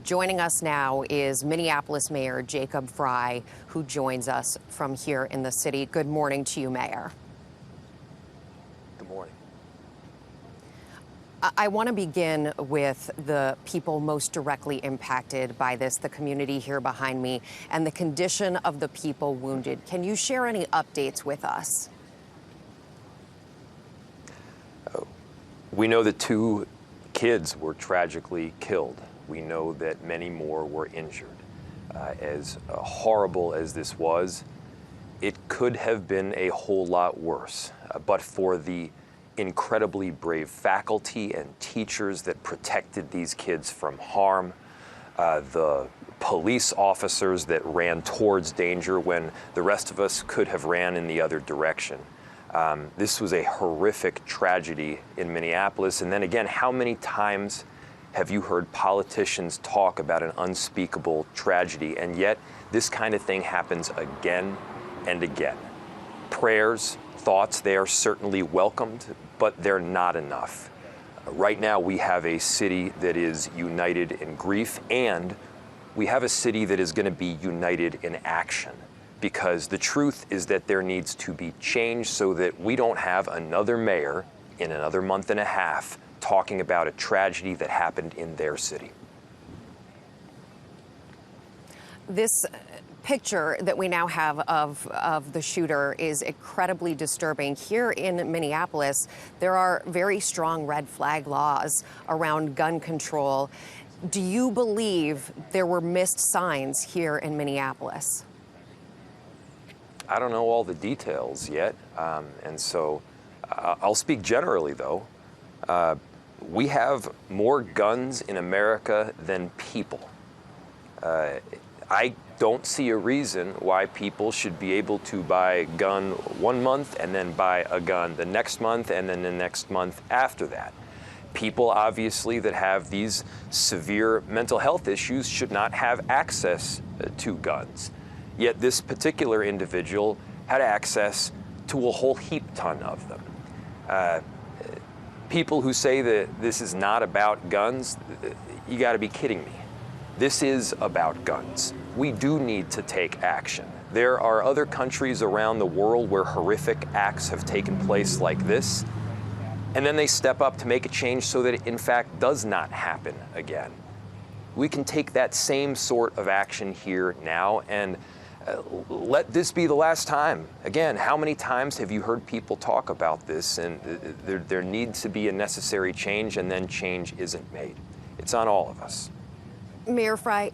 Joining us now is Minneapolis Mayor Jacob Frey, who joins us from here in the city. Good morning to you, Mayor. Good morning. I want to begin with the people most directly impacted by this, the community here behind me, and the condition of the people wounded. Can you share any updates with us? We know that 2 kids were tragically killed. We know that many more were injured. As horrible as this was, it could have been a whole lot worse, but for the incredibly brave faculty and teachers that protected these kids from harm, the police officers that ran towards danger when the rest of us could have ran in the other direction. This was a horrific tragedy in Minneapolis. And then again, how many times have you heard politicians talk about an unspeakable tragedy, and yet this kind of thing happens again and again? Prayers, thoughts, they are certainly welcomed, but they're not enough. Right now, we have a city that is united in grief, and we have a city that is going to be united in action, because the truth is that there needs to be change so that we don't have another mayor in another month and a half talking about a tragedy that happened in their city. This picture that we now have of the shooter is incredibly disturbing. Here in Minneapolis, there are very strong red flag laws around gun control. Do you believe there were missed signs here in Minneapolis? I don't know all the details yet, and so I'll speak generally, though. We have more guns in America than people. I don't see a reason why people should be able to buy a gun 1 month and then buy a gun the next month and then the next month after that. People, obviously, that have these severe mental health issues should not have access to guns. Yet this particular individual had access to a whole heap ton of them. People who say that this is not about guns, you got to be kidding me. This is about guns. We do need to take action. There are other countries around the world where horrific acts have taken place like this, and then they step up to make a change so that it in fact does not happen again. We can take that same sort of action here now, and let this be the last time. Again, how many times have you heard people talk about this, and there needs to be a necessary change, and then change isn't made? It's on all of us. Mayor Frey,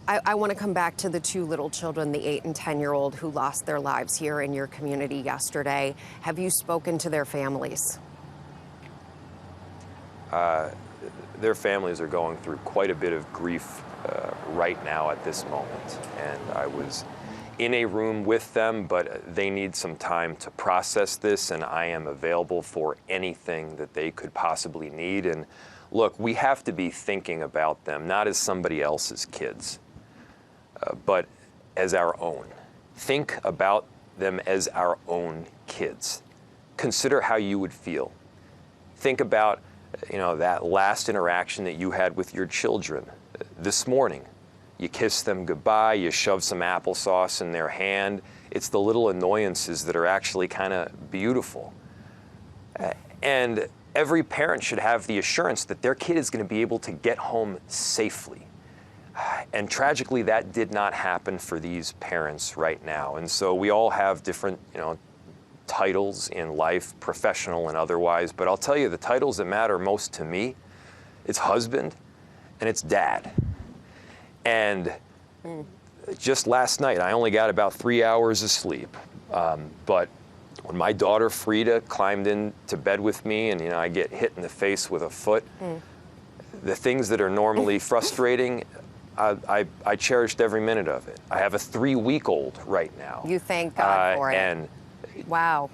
I want to come back to the 2 little children, the 8 and 10-year-old who lost their lives here in your community yesterday. Have you spoken to their families? Their families are going through quite a bit of grief right now at this moment, and I was in a room with them, but they need some time to process this, and I am available for anything that they could possibly need. And look, we have to be thinking about them not as somebody else's kids, but as our own. Think about them as our own kids. Consider how you would feel. Think about, that last interaction that you had with your children this morning. You kiss them goodbye, you shove some applesauce in their hand. It's the little annoyances that are actually kind of beautiful. And every parent should have the assurance that their kid is going to be able to get home safely. And tragically, that did not happen for these parents right now. And so we all have different, titles in life, professional and otherwise. But I'll tell you, the titles that matter most to me, it's husband and it's dad. And just last night, I only got about 3 hours of sleep. But when my daughter Frida climbed into bed with me and, I get hit in the face with a foot, the things that are normally frustrating, I cherished every minute of it. I have a 3-week-old right now. You thank God for it. And wow.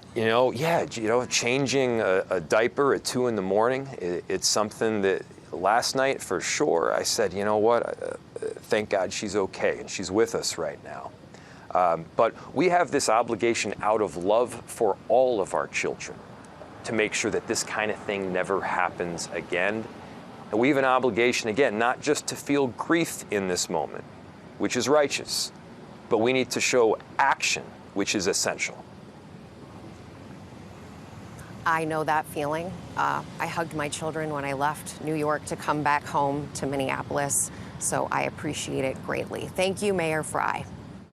Changing a diaper at 2 in the morning, it's something that last night for sure I said, you know what, thank God she's okay and she's with us right now. But we have this obligation out of love for all of our children to make sure that this kind of thing never happens again. And we have an obligation, again, not just to feel grief in this moment, which is righteous, but we need to show action, which is essential. I know that feeling. I hugged my children when I left New York to come back home to Minneapolis, so I appreciate it greatly. Thank you, Mayor Frey.